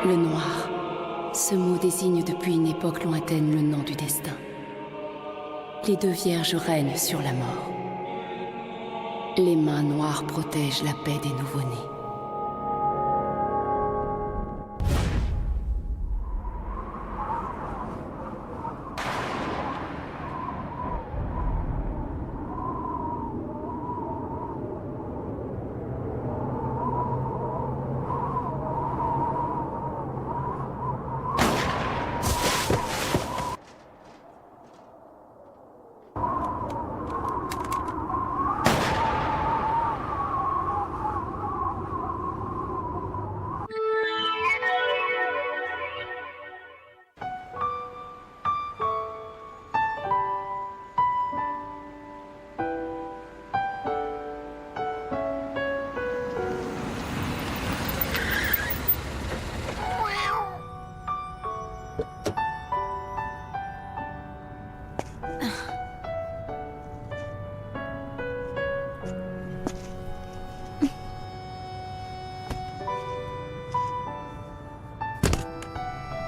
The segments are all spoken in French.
Le noir. Ce mot désigne depuis une époque lointaine le nom du destin. Les deux vierges règnent sur la mort. Les mains noires protègent la paix des nouveau-nés.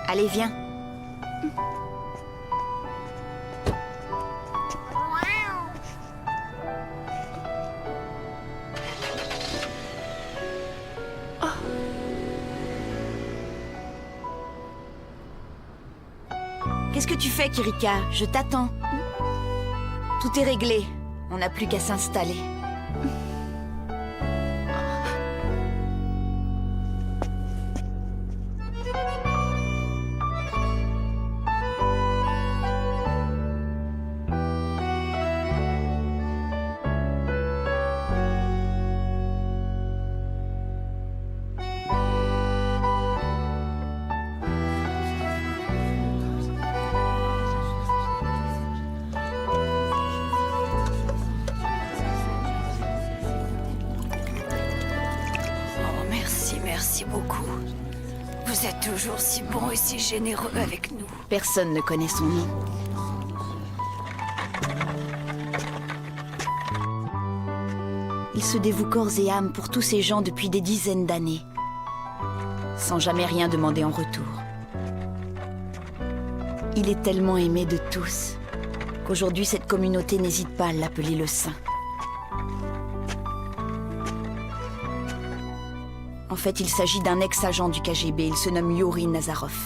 Allez, viens. Qu'est-ce que tu fais, Kirika? Je t'attends. Tout est réglé. On n'a plus qu'à s'installer. Merci beaucoup. Vous êtes toujours si bon et si généreux avec nous. Personne ne connaît son nom. Il se dévoue corps et âme pour tous ces gens depuis des dizaines d'années, sans jamais rien demander en retour. Il est tellement aimé de tous qu'aujourd'hui cette communauté n'hésite pas à l'appeler le Saint. En fait, il s'agit d'un ex-agent du KGB, il se nomme Yuri Nazarov.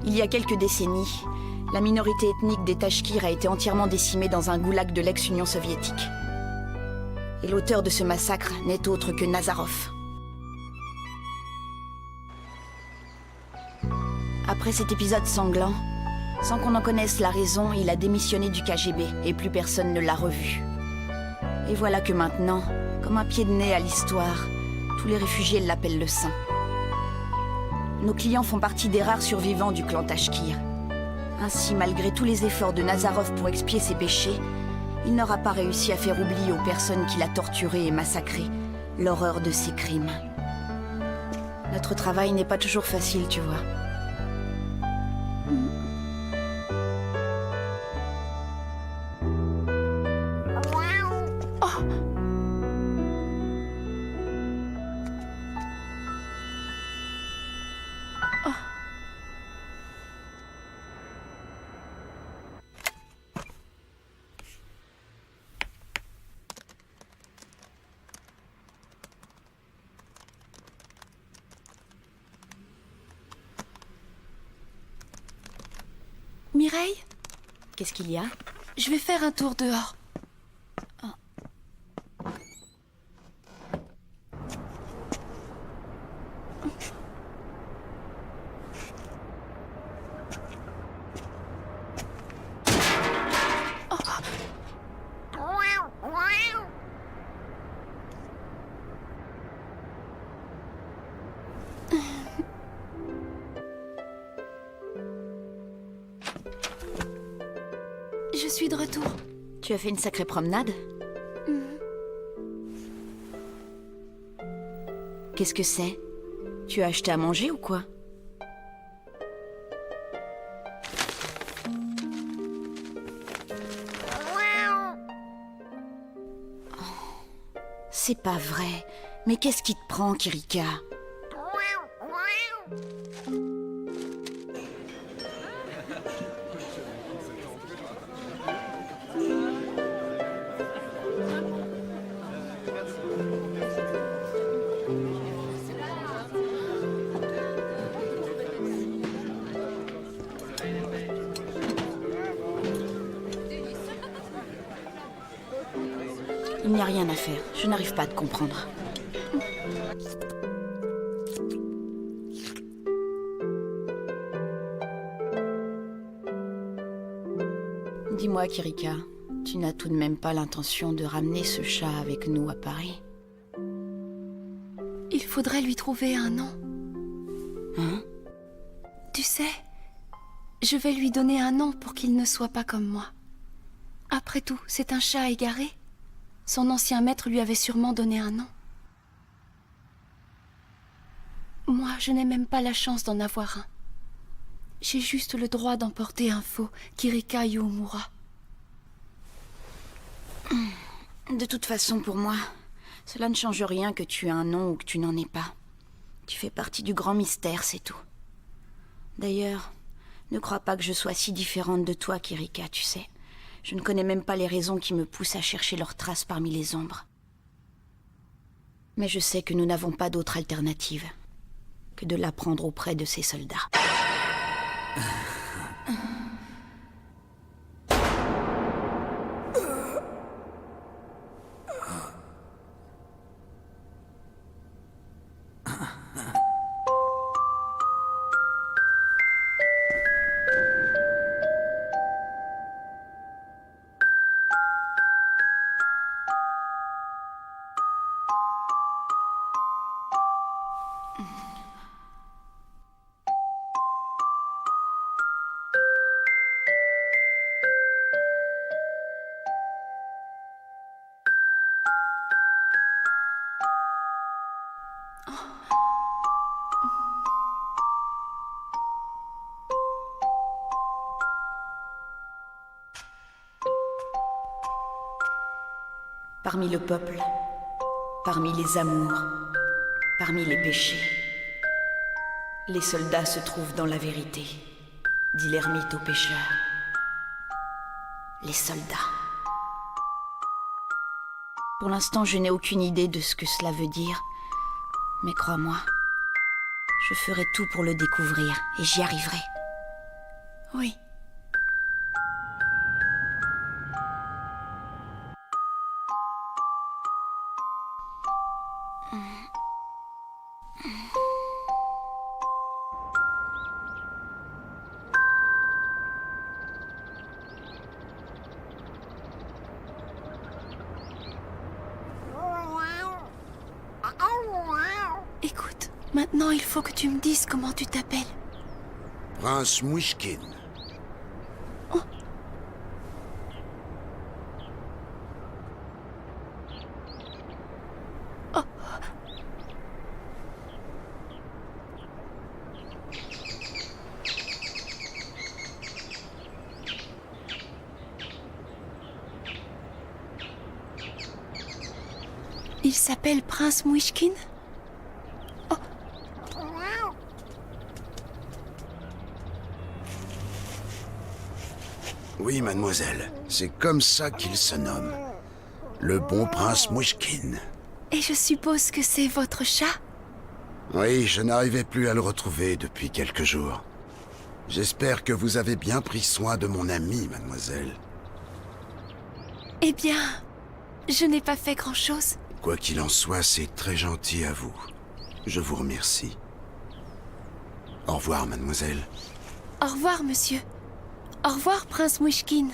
Il y a quelques décennies, la minorité ethnique des Tachkirs a été entièrement décimée dans un goulag de l'ex-Union soviétique. Et l'auteur de ce massacre n'est autre que Nazarov. Après cet épisode sanglant, sans qu'on en connaisse la raison, il a démissionné du KGB et plus personne ne l'a revu. Et voilà que maintenant, comme un pied de nez à l'histoire, tous les réfugiés l'appellent le Saint. Nos clients font partie des rares survivants du clan Tachkir. Ainsi, malgré tous les efforts de Nazarov pour expier ses péchés, il n'aura pas réussi à faire oublier aux personnes qu'il a torturées et massacrées l'horreur de ses crimes. Notre travail n'est pas toujours facile, tu vois. Mireille, Qu'est-ce qu'il y a? je vais faire un tour dehors. Je suis de retour. Tu as fait une sacrée promenade? Qu'est-ce que c'est? Tu as acheté à manger ou quoi? C'est pas vrai. Mais qu'est-ce qui te prend, Kirika? n'y a rien à faire. Je n'arrive pas à te comprendre. Dis-moi, Kirika, tu n'as tout de même pas l'intention de ramener ce chat avec nous à Paris? Il faudrait lui trouver un nom. Hein? Tu sais, je vais lui donner un nom pour qu'il ne soit pas comme moi. Après tout, c'est un chat égaré. Son ancien maître lui avait sûrement donné un nom. Moi, je n'ai même pas la chance d'en avoir un. J'ai juste le droit d'emporter un faux Kirika Youmura. De toute façon, pour moi, cela ne change rien que tu aies un nom ou que tu n'en aies pas. Tu fais partie du grand mystère, c'est tout. D'ailleurs, ne crois pas que je sois si différente de toi, Kirika, tu sais. Je ne connais même pas les raisons qui me poussent à chercher leurs traces parmi les ombres. Mais je sais que nous n'avons pas d'autre alternative que de l'apprendre auprès de ces soldats. Parmi le peuple, parmi les amours, parmi les péchés, les soldats se trouvent dans la vérité, dit l'ermite au pêcheur. Les soldats. Pour l'instant, je n'ai aucune idée de ce que cela veut dire, mais crois-moi, je ferai tout pour le découvrir et j'y arriverai. Oui. Écoute, maintenant il faut que tu me dises comment tu t'appelles. Prince Muishkin. Oh. Oh. Il s'appelle Prince Muishkin? Oui, mademoiselle. C'est comme ça qu'il se nomme. Le bon prince Muishkin. Et je suppose que c'est votre chat? Oui, je n'arrivais plus à le retrouver depuis quelques jours. J'espère que vous avez bien pris soin de mon ami, mademoiselle. Eh bien, je n'ai pas fait grand-chose. Quoi qu'il en soit, c'est très gentil à vous. Je vous remercie. Au revoir, mademoiselle. Au revoir, monsieur. Au revoir, Prince Muishkin.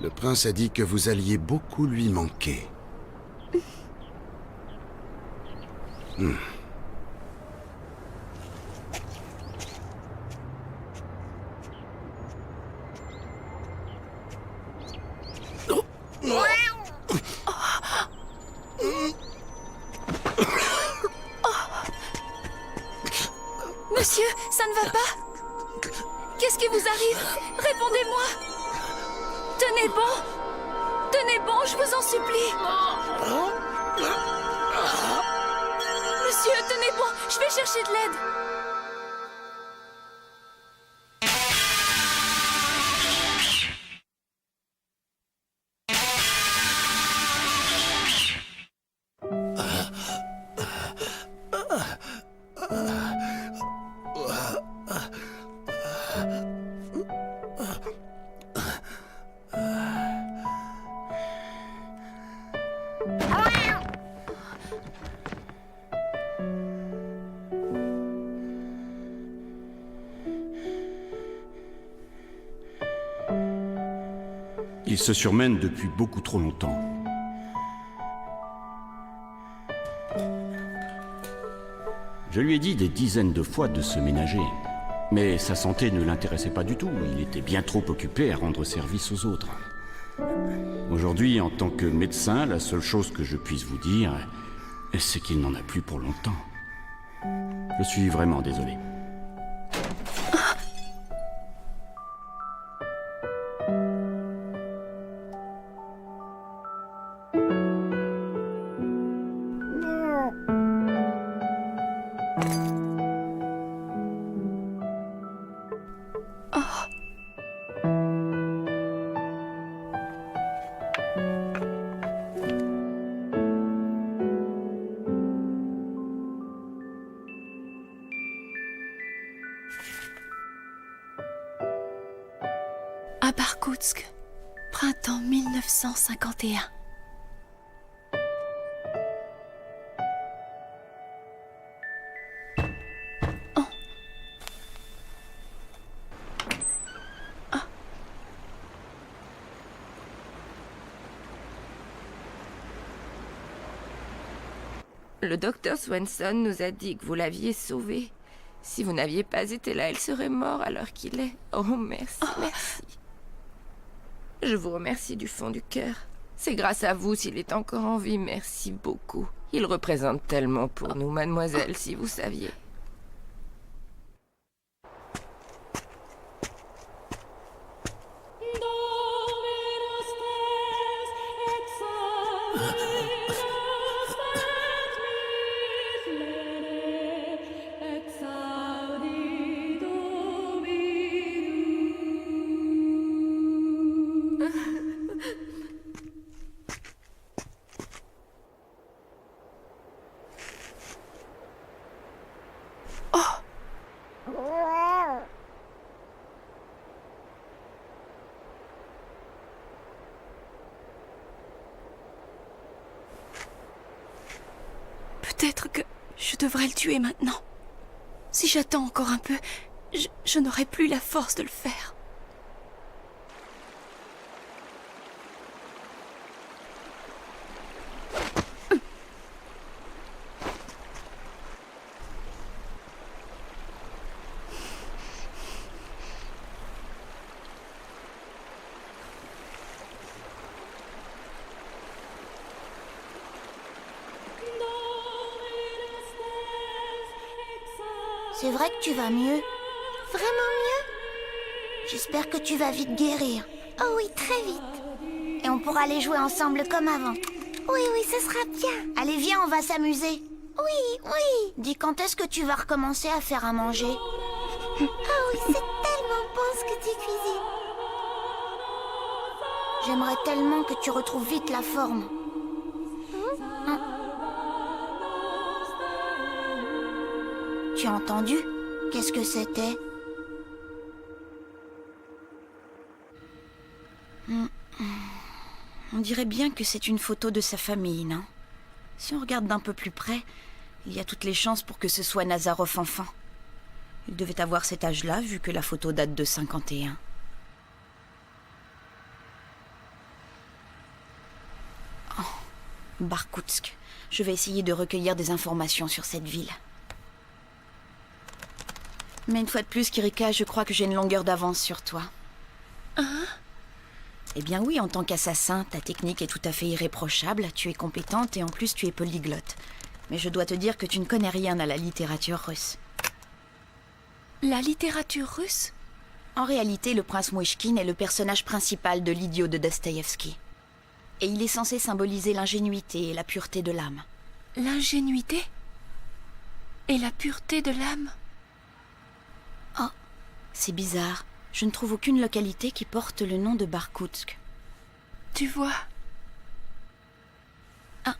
Le prince a dit que vous alliez beaucoup lui manquer. Monsieur, ça ne va pas? Qu'est-ce qui vous arrive? Répondez-moi! Tenez bon! Tenez bon, je vous en supplie! Monsieur, tenez bon, je vais chercher de l'aide! Il se surmène depuis beaucoup trop longtemps. Je lui ai dit des dizaines de fois de se ménager. Mais sa santé ne l'intéressait pas du tout. Il était bien trop occupé à rendre service aux autres. Aujourd'hui, en tant que médecin, la seule chose que je puisse vous dire, c'est qu'il n'en a plus pour longtemps. Je suis vraiment désolé. À Barkoutsk, printemps 1951. Oh. Ah. Le docteur Swenson nous a dit que vous l'aviez sauvé. Si vous n'aviez pas été là, il serait mort à l'heure qu'il est. Oh, merci, merci. Je vous remercie du fond du cœur. C'est grâce à vous s'il est encore en vie. Merci beaucoup. Il représente tellement pour nous, mademoiselle, si vous saviez. Peut-être que je devrais le tuer maintenant. Si j'attends encore un peu, je n'aurai plus la force de le faire. C'est vrai que tu vas mieux. Vraiment mieux? J'espère que tu vas vite guérir. Oh oui, très vite. Et on pourra aller jouer ensemble comme avant. Oui, oui, ce sera bien. Allez, viens, on va s'amuser. Oui, oui. Dis, quand est-ce que tu vas recommencer à faire à manger? Oh oui, c'est tellement bon ce que tu cuisines. J'aimerais tellement que tu retrouves vite la forme. Tu as entendu? Qu'est-ce que c'était? On dirait bien que c'est une photo de sa famille, non? Si on regarde d'un peu plus près, il y a toutes les chances pour que ce soit Nazarov enfant. Il devait avoir cet âge-là, vu que la photo date de 51. Oh, Barkoutsk. Je vais essayer de recueillir des informations sur cette ville. Mais une fois de plus, Kirika, je crois que j'ai une longueur d'avance sur toi. Hein? Eh bien oui, en tant qu'assassin, ta technique est tout à fait irréprochable, tu es compétente et en plus tu es polyglotte. Mais je dois te dire que tu ne connais rien à la littérature russe. La littérature russe? En réalité, le prince Mouchkine est le personnage principal de l'Idiot de Dostoïevski. Et il est censé symboliser l'ingénuité et la pureté de l'âme. L'ingénuité? Et la pureté de l'âme? Oh, c'est bizarre. Je ne trouve aucune localité qui porte le nom de Barkoutsk. Tu vois? Ah.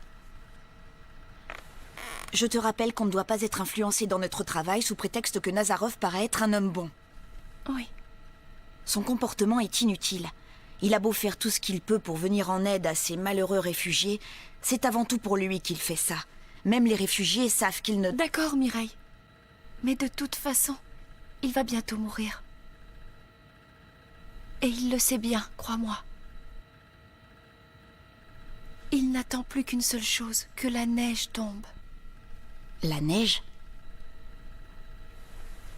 Je te rappelle qu'on ne doit pas être influencé dans notre travail sous prétexte que Nazarov paraît être un homme bon. Oui. Son comportement est inutile. Il a beau faire tout ce qu'il peut pour venir en aide à ces malheureux réfugiés, c'est avant tout pour lui qu'il fait ça. Même les réfugiés savent qu'ils ne... D'accord, Mireille. Mais de toute façon, il va bientôt mourir. Et il le sait bien, crois-moi. Il n'attend plus qu'une seule chose, que la neige tombe. La neige?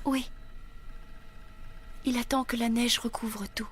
Oui. Il attend que la neige recouvre tout.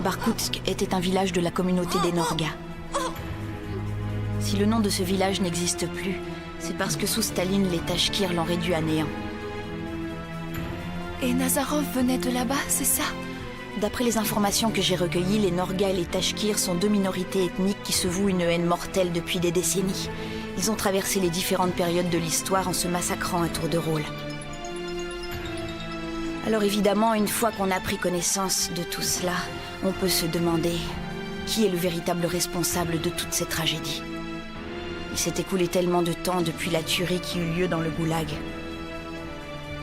Barkoutsk était un village de la communauté des Norgas. Si le nom de ce village n'existe plus, c'est parce que sous Staline, les Tachkirs l'ont réduit à néant. Et Nazarov venait de là-bas, c'est ça? D'après les informations que j'ai recueillies, les Norgas et les Tachkirs sont deux minorités ethniques qui se vouent une haine mortelle depuis des décennies. Ils ont traversé les différentes périodes de l'histoire en se massacrant à tour de rôle. Alors évidemment, une fois qu'on a pris connaissance de tout cela, on peut se demander qui est le véritable responsable de toute cette tragédie. Il s'est écoulé tellement de temps depuis la tuerie qui eut lieu dans le goulag.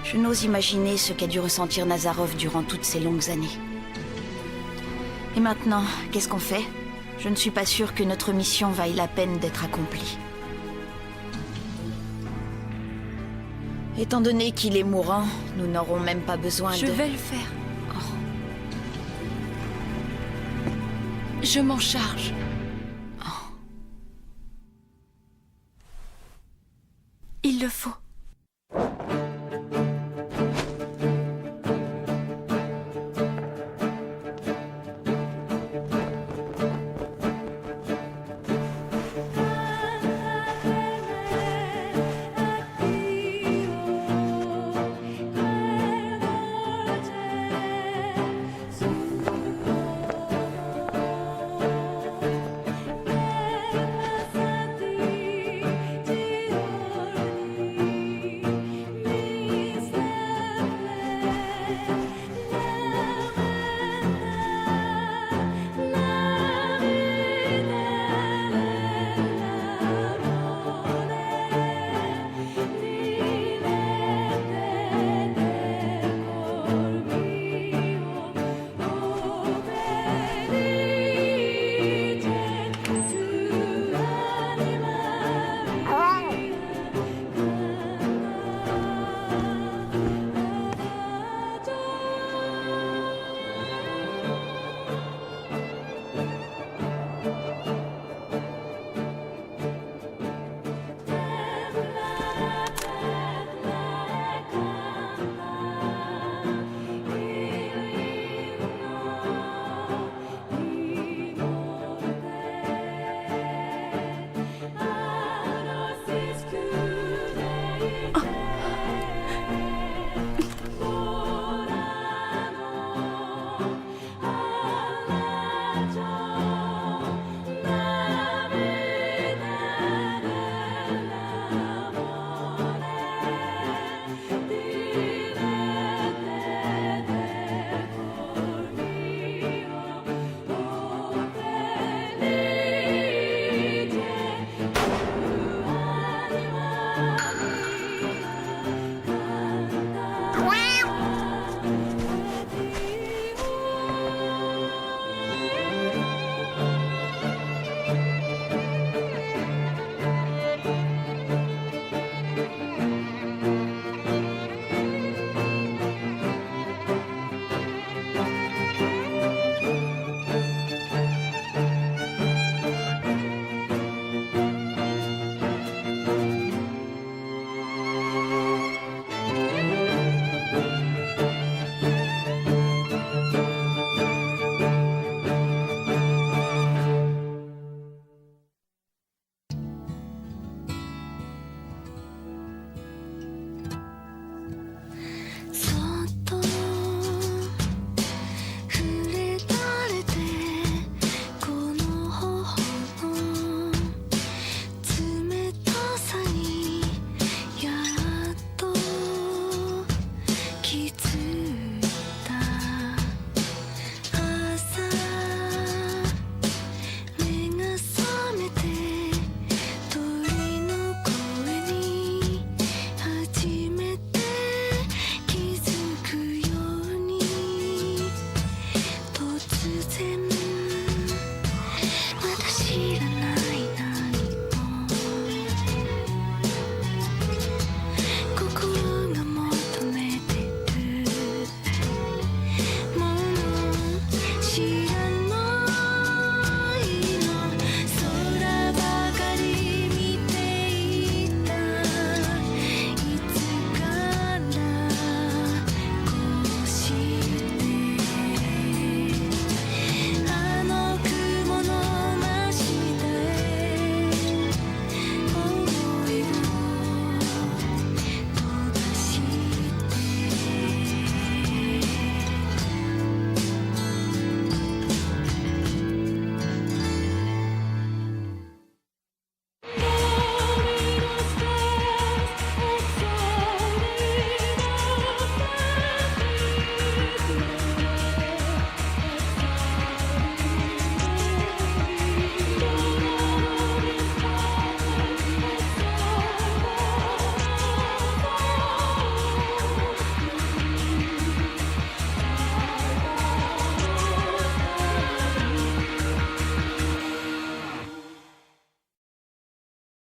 Je n'ose imaginer ce qu'a dû ressentir Nazarov durant toutes ces longues années. Et maintenant, qu'est-ce qu'on fait? Je ne suis pas sûre que notre mission vaille la peine d'être accomplie. Étant donné qu'il est mourant, nous n'aurons même pas besoin de... Je vais le faire. Je m'en charge. Il le faut.